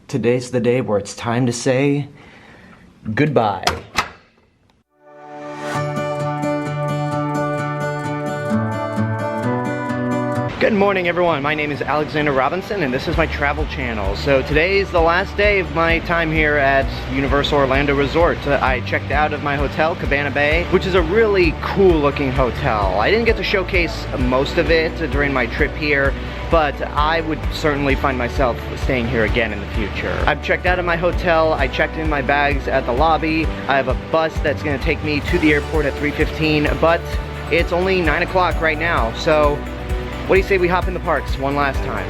Today's the day where it's time to say goodbye. Good morning, everyone. My name is Alexander Robinson, and this is my travel channel. So today is the last day of my time here at Universal Orlando Resort. I checked out of my hotel, Cabana Bay, which is a really cool-looking hotel. I didn't get to showcase most of it during my trip here, but I would certainly find myself staying here again in the future. I've checked out of my hotel, I checked in my bags at the lobby, I have a bus that's gonna take me to the airport at 3:15, but it's only 9 o'clock right now, so what do you say we hop in the parks one last time?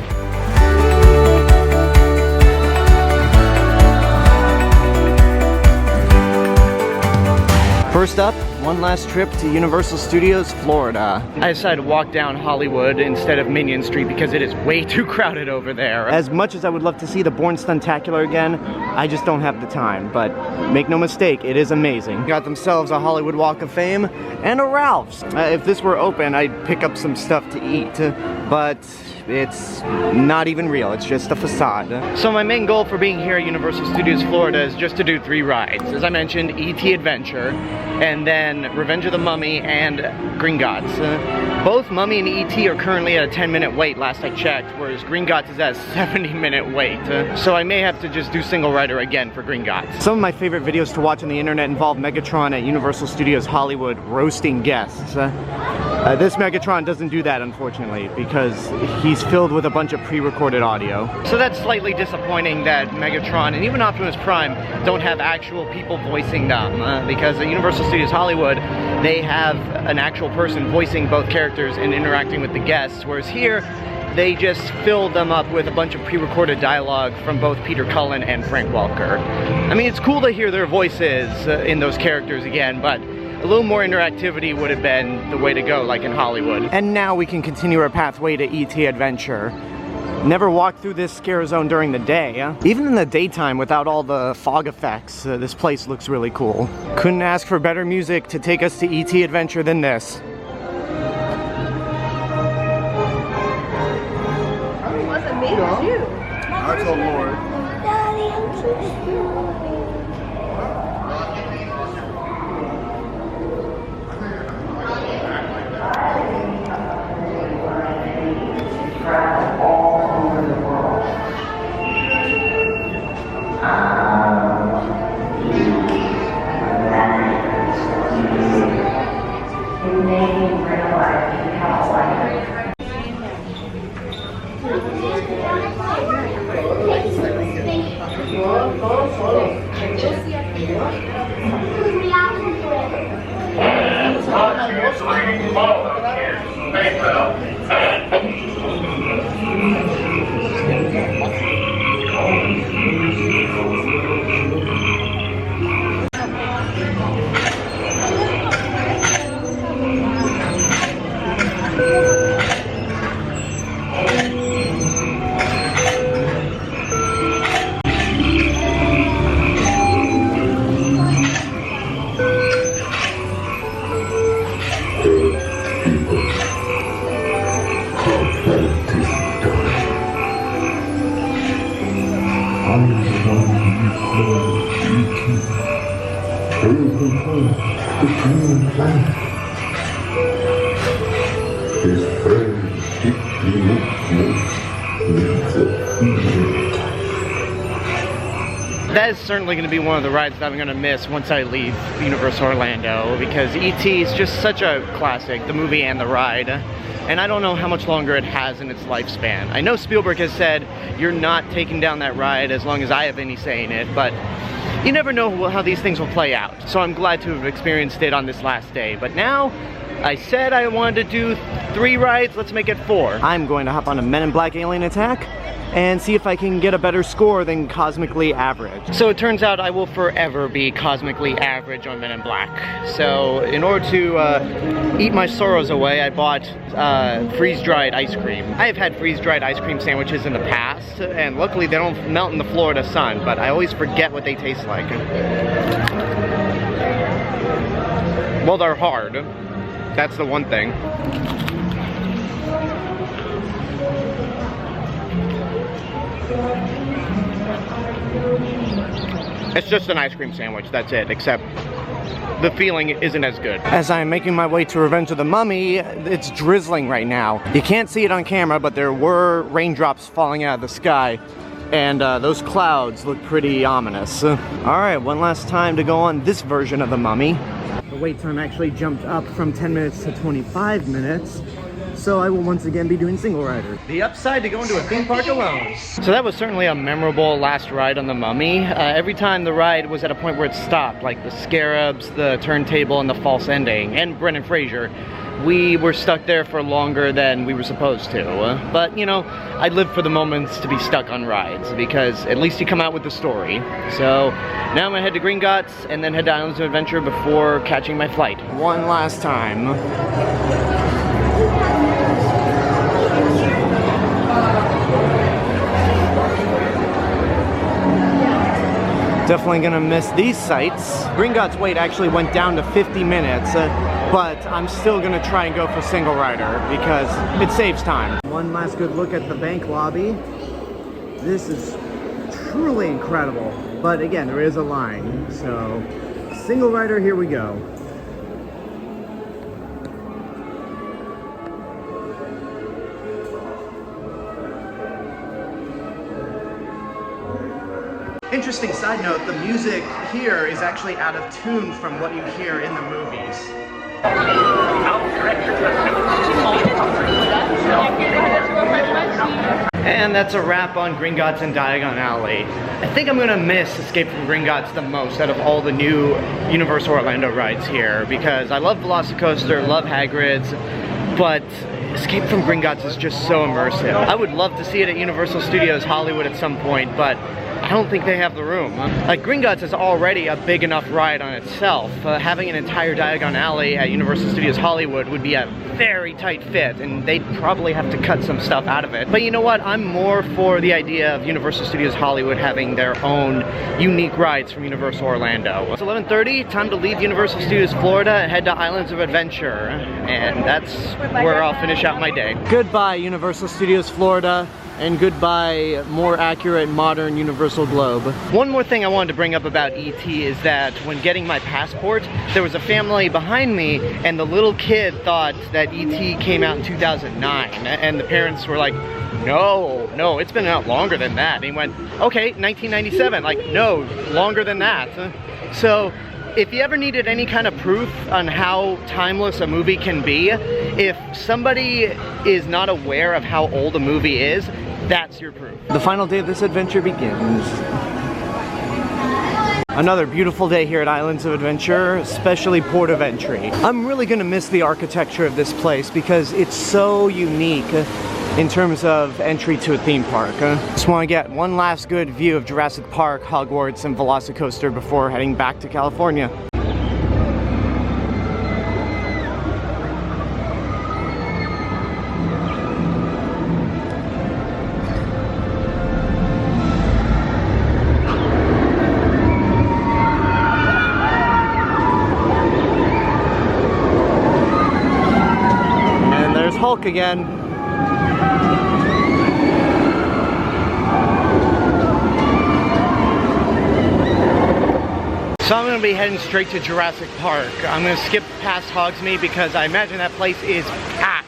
First up, one last trip to Universal Studios, Florida. I decided to walk down Hollywood instead of Minion Street because it is way too crowded over there. As much as I would love to see the Bourne Stuntacular again, I just don't have the time. But make no mistake, it is amazing. Got themselves a Hollywood Walk of Fame and a Ralph's. If this were open, I'd pick up some stuff to eat, but it's not even real, it's just a facade. So my main goal for being here at Universal Studios Florida is just to do 3 rides. As I mentioned, E.T. Adventure, and then Revenge of the Mummy and Gringotts. Both Mummy and E.T. are currently at a 10-minute wait last I checked, whereas Gringotts is at a 70-minute wait. So I may have to just do single rider again for Gringotts. Some of my favorite videos to watch on the internet involve Megatron at Universal Studios Hollywood roasting guests. This Megatron doesn't do that, unfortunately, because he's filled with a bunch of pre-recorded audio. So that's slightly disappointing that Megatron and even Optimus Prime don't have actual people voicing them, because at Universal Studios Hollywood, they have an actual person voicing both characters and interacting with the guests, whereas here, they just filled them up with a bunch of pre-recorded dialogue from both Peter Cullen and Frank Welker. I mean, it's cool to hear their voices in those characters again, but a little more interactivity would have been the way to go, like in Hollywood. And now we can continue our pathway to E.T. Adventure. Never walked through this scare zone during the day. Even in the daytime, without all the fog effects, this place looks really cool. Couldn't ask for better music to take us to E.T. Adventure than this. What's a major shoe? That's a Lord. Daddy, I'm so sure. That is certainly going to be one of the rides that I'm going to miss once I leave Universal Orlando, because E.T. is just such a classic, the movie and the ride. And I don't know how much longer it has in its lifespan. I know Spielberg has said, you're not taking down that ride as long as I have any say in it, but you never know how these things will play out. So I'm glad to have experienced it on this last day. But now, I said I wanted to do 3 rides, let's make it 4. I'm going to hop on a Men in Black Alien Attack and see if I can get a better score than Cosmically Average. So it turns out I will forever be Cosmically Average on Men in Black. So in order to eat my sorrows away, I bought freeze-dried ice cream. I have had freeze-dried ice cream sandwiches in the past, and luckily they don't melt in the Florida sun, but I always forget what they taste like. Well, they're hard. That's the one thing. It's just an ice cream sandwich, that's it, except the feeling isn't as good. As I'm making my way to Revenge of the Mummy, it's drizzling right now. You can't see it on camera, but there were raindrops falling out of the sky, and those clouds look pretty ominous. Alright, one last time to go on this version of the Mummy. The wait time actually jumped up from 10 minutes to 25 minutes. So I will once again be doing single rider. The upside to going to a theme park alone. So that was certainly a memorable last ride on the Mummy. Every time the ride was at a point where it stopped, like the scarabs, the turntable, and the false ending, and Brendan Fraser, we were stuck there for longer than we were supposed to. But, you know, I live for the moments to be stuck on rides, because at least you come out with the story. So now I'm gonna head to Gringotts and then head to Islands of Adventure before catching my flight. One last time. Definitely gonna miss these sights. Gringotts wait actually went down to 50 minutes, but I'm still gonna try and go for single rider because it saves time. One last good look at the bank lobby. This is truly incredible, but again, there is a line, so single rider, here we go. Interesting side note, the music here is actually out of tune from what you hear in the movies. And that's a wrap on Gringotts and Diagon Alley. I think I'm gonna miss Escape from Gringotts the most out of all the new Universal Orlando rides here, because I love Velocicoaster, love Hagrid's, but Escape from Gringotts is just so immersive. I would love to see it at Universal Studios Hollywood at some point, but I don't think they have the room. Like, Gringotts is already a big enough ride on itself. Having an entire Diagon Alley at Universal Studios Hollywood would be a very tight fit, and they'd probably have to cut some stuff out of it. But you know what? I'm more for the idea of Universal Studios Hollywood having their own unique rides from Universal Orlando. It's 11:30, time to leave Universal Studios Florida and head to Islands of Adventure. And that's where I'll finish out my day. Goodbye, Universal Studios Florida. And goodbye, more accurate, modern Universal Globe. One more thing I wanted to bring up about E.T. is that when getting my passport, there was a family behind me, and the little kid thought that E.T. came out in 2009, and the parents were like, no, it's been out longer than that. And he went, okay, 1997, like, no, longer than that. So, if you ever needed any kind of proof on how timeless a movie can be, if somebody is not aware of how old a movie is, that's your proof. The final day of this adventure begins. Another beautiful day here at Islands of Adventure, especially Port of Entry. I'm really gonna miss the architecture of this place because it's so unique in terms of entry to a theme park. Just want to get one last good view of Jurassic Park, Hogwarts, and Velocicoaster before heading back to California. And there's Hulk again. So I'm going to be heading straight to Jurassic Park. I'm going to skip past Hogsmeade because I imagine that place is packed.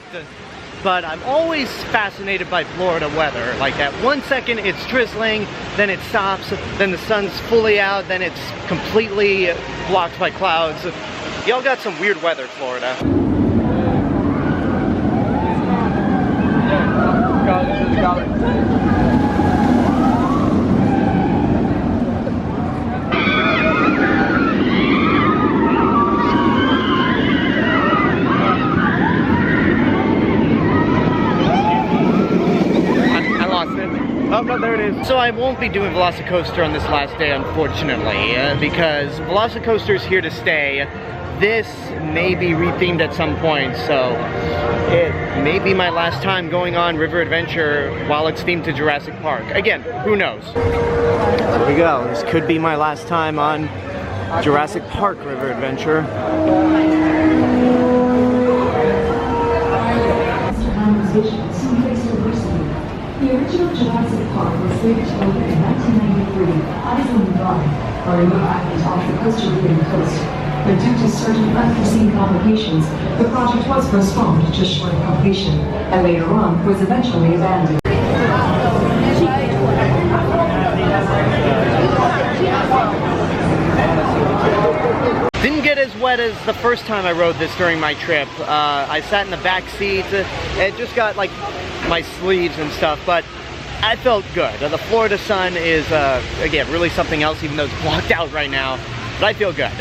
But I'm always fascinated by Florida weather. Like, at 1 second it's drizzling, then it stops, then the sun's fully out, then it's completely blocked by clouds. Y'all got some weird weather, Florida. Oh, no, there it is. So I won't be doing Velocicoaster on this last day, unfortunately, because Velocicoaster's here to stay. This may be rethemed at some point, so it may be my last time going on River Adventure while it's themed to Jurassic Park. Again, who knows? There we go. This could be my last time on Jurassic Park River Adventure. The original Jurassic Park was slated to open in 1993. Island Drive, a remote island off the Costa Rican coast. But due to certain unforeseen complications, the project was postponed just short of completion, and later on was eventually abandoned. Didn't get as wet as the first time I rode this during my trip. I sat in the back seat. It just got like my sleeves and stuff, but I felt good. The Florida sun is, again, really something else, even though it's blocked out right now, but I feel good.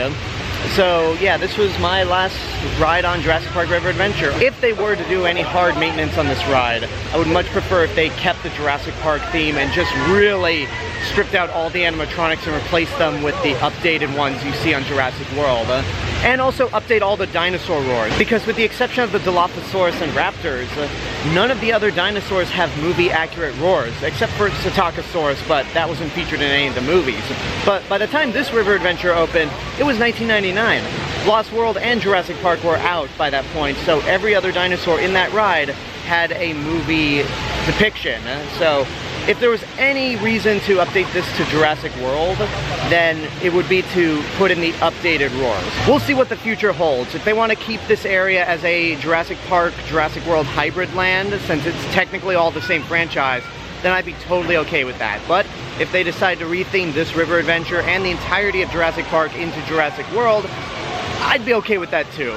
So yeah, this was my last ride on Jurassic Park River Adventure. If they were to do any hard maintenance on this ride, I would much prefer if they kept the Jurassic Park theme and just really stripped out all the animatronics and replaced them with the updated ones you see on Jurassic World. And also update all the dinosaur roars, because with the exception of the Dilophosaurus and Raptors, none of the other dinosaurs have movie-accurate roars, except for Psittacosaurus, but that wasn't featured in any of the movies. But by the time this river adventure opened, it was 1999. Lost World and Jurassic Park were out by that point, so every other dinosaur in that ride had a movie depiction. So if there was any reason to update this to Jurassic World, then it would be to put in the updated roars. We'll see what the future holds. If they want to keep this area as a Jurassic Park, Jurassic World hybrid land, since it's technically all the same franchise, then I'd be totally okay with that. But if they decide to retheme this river adventure and the entirety of Jurassic Park into Jurassic World, I'd be okay with that too.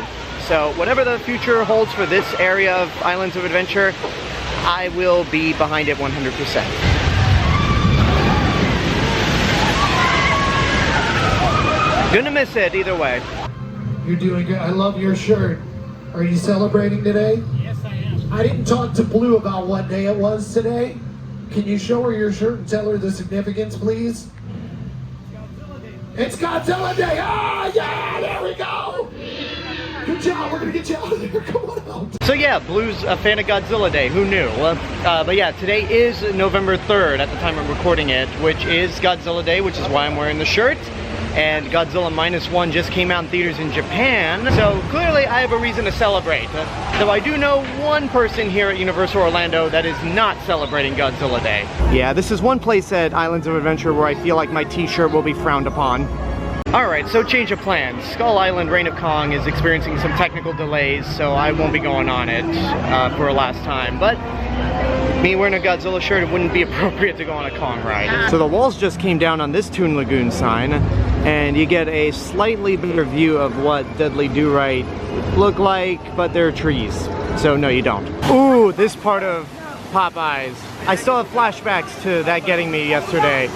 So whatever the future holds for this area of Islands of Adventure, I will be behind it 100%. Gonna miss it either way. You're doing good. I love your shirt. Are you celebrating today? Yes, I am. I didn't talk to Blue about what day it was today. Can you show her your shirt and tell her the significance, please? It's Godzilla Day! Ah, yeah, there we go! Good job, we're gonna get you out of there, come on out. So yeah, Blue's a fan of Godzilla Day, who knew? But yeah, today is November 3rd at the time I'm recording it, which is Godzilla Day, which is why I'm wearing the shirt. And Godzilla -1 just came out in theaters in Japan, so clearly I have a reason to celebrate. Though I do know one person here at Universal Orlando that is not celebrating Godzilla Day. Yeah, this is one place at Islands of Adventure where I feel like my t-shirt will be frowned upon. Alright, so change of plans. Skull Island Reign of Kong is experiencing some technical delays, so I won't be going on it for a last time. But me wearing a Godzilla shirt, it wouldn't be appropriate to go on a Kong ride. So the walls just came down on this Toon Lagoon sign, and you get a slightly better view of what Dudley Do-Right look like, but they're trees. So no, you don't. Ooh, this part of Popeyes. I still have flashbacks to that getting me yesterday.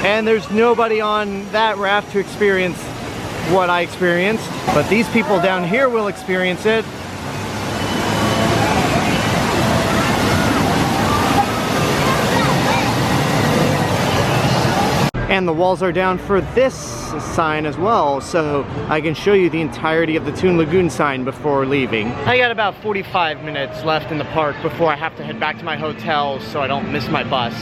And there's nobody on that raft to experience what I experienced. But these people down here will experience it. And the walls are down for this sign as well, so I can show you the entirety of the Toon Lagoon sign before leaving. I got about 45 minutes left in the park before I have to head back to my hotel so I don't miss my bus.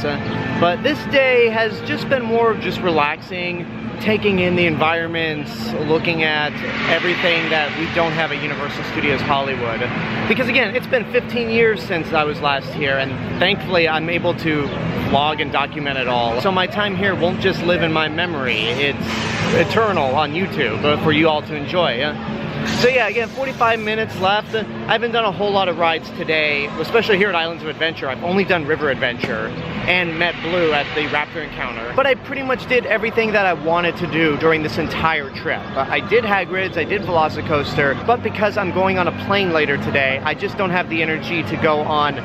But this day has just been more of just relaxing, taking in the environments, looking at everything that we don't have at Universal Studios Hollywood. Because again, it's been 15 years since I was last here, and thankfully I'm able to vlog and document it all. So my time here won't just live in my memory, it's eternal on YouTube for you all to enjoy. So yeah, again, 45 minutes left. I haven't done a whole lot of rides today, especially here at Islands of Adventure. I've only done River Adventure and met Blue at the Raptor encounter. But I pretty much did everything that I wanted to do during this entire trip. I did Hagrid's, I did Velocicoaster, but because I'm going on a plane later today, I just don't have the energy to go on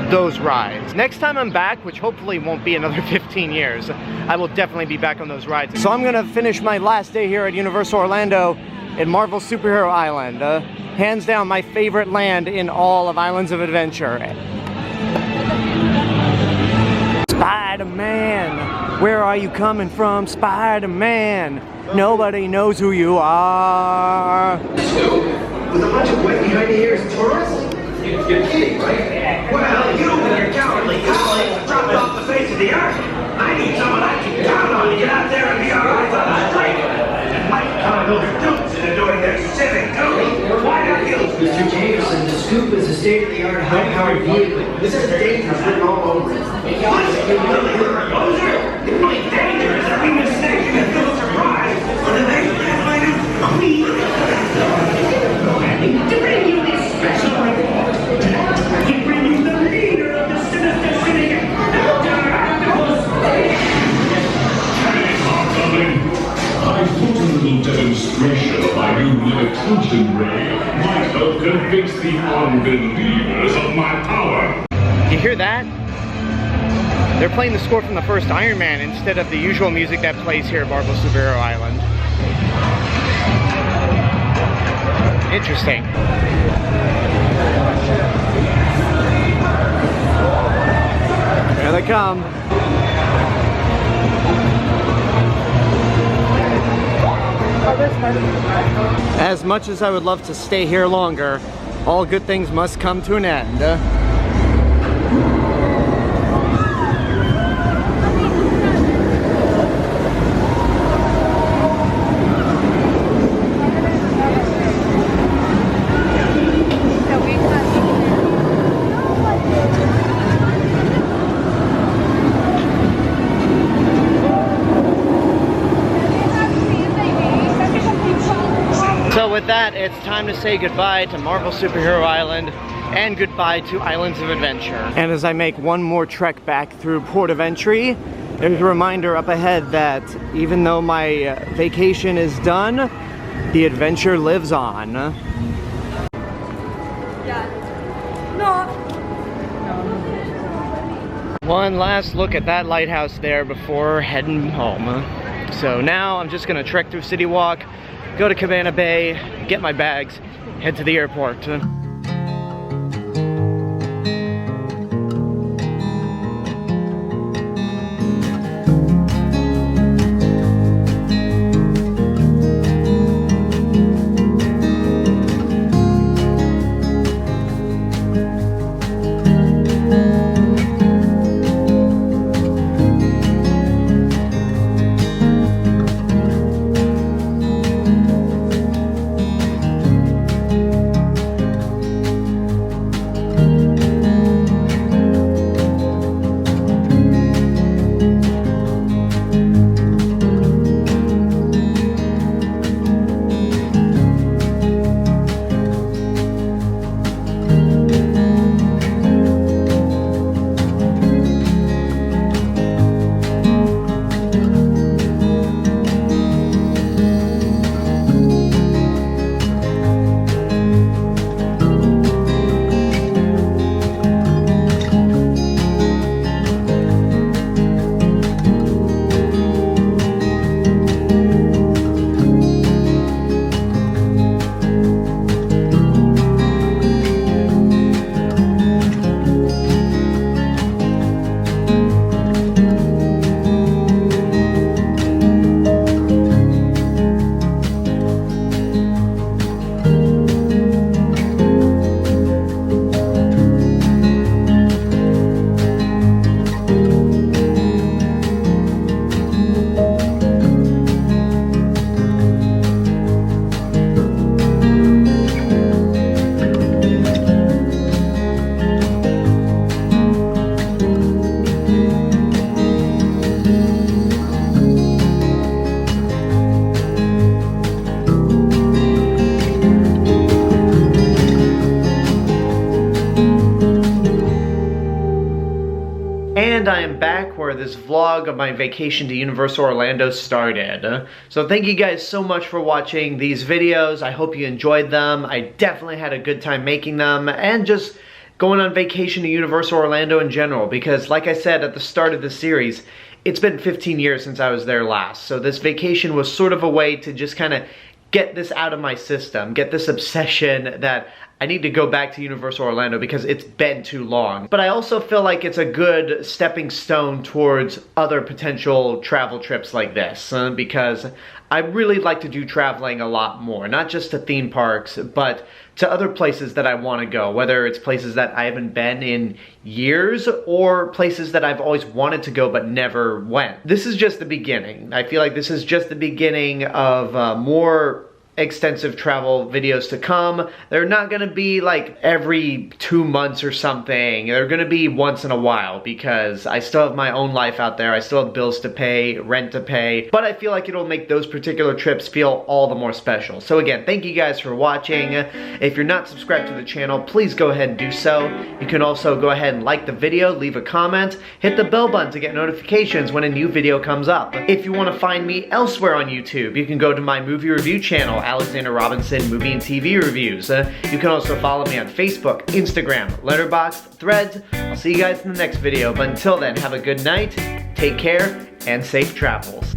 those rides. Next time I'm back, which hopefully won't be another 15 years, I will definitely be back on those rides. So I'm gonna finish my last day here at Universal Orlando in Marvel Superhero Island. Hands down my favorite land in all of Islands of Adventure. Spider-Man, where are you coming from, Spider-Man? Nobody knows who you are. With a bunch of wet behind the ears tourists? You're kidding, right? Well, you and your cowardly colleagues dropped off the face of the earth. I need someone I can count on to get out there and be alright on the street. And Mike Conville's dupes that are doing their civic duty. Why not you? Mr. Jameson, the Scoop is a state-of-the-art high-powered vehicle. This is dangerous written all over it. What? You're really a poser? The only danger is that we mistake levitation ray might help convince the unbelievers of my power. You hear that? They're playing the score from the first Iron Man instead of the usual music that plays here at Marvel Superhero Island. Interesting. Here they come. As much as I would love to stay here longer, all good things must come to an end. So with that, it's time to say goodbye to Marvel Superhero Island and goodbye to Islands of Adventure. And as I make one more trek back through Port of Entry, there's a reminder up ahead that even though my vacation is done, the adventure lives on. One last look at that lighthouse there before heading home. So now I'm just gonna trek through City Walk, go to Cabana Bay, get my bags, head to the airport. And I am back where this vlog of my vacation to Universal Orlando started. So thank you guys so much for watching these videos. I hope you enjoyed them. I definitely had a good time making them and just going on vacation to Universal Orlando in general, because like I said at the start of the series, it's been 15 years since I was there last. So this vacation was sort of a way to just kind of get this out of my system, get this obsession that I need to go back to Universal Orlando because it's been too long. But I also feel like it's a good stepping stone towards other potential travel trips like this, because I really like to do traveling a lot more, not just to theme parks, but to other places that I want to go, whether it's places that I haven't been in years or places that I've always wanted to go but never went. This is just the beginning. I feel like this is just the beginning of more extensive travel videos to come. They're not gonna be like every 2 months or something. They're gonna be once in a while because I still have my own life out there. I still have bills to pay, rent to pay, but I feel like it'll make those particular trips feel all the more special. So again, thank you guys for watching. If you're not subscribed to the channel, please go ahead and do so. You can also go ahead and like the video, leave a comment, hit the bell button to get notifications when a new video comes up. If you want to find me elsewhere on YouTube, you can go to my movie review channel Alexander Robinson Movie and TV Reviews. You can also follow me on Facebook, Instagram, Letterboxd, Threads. I'll see you guys in the next video, but until then, have a good night, take care, and safe travels.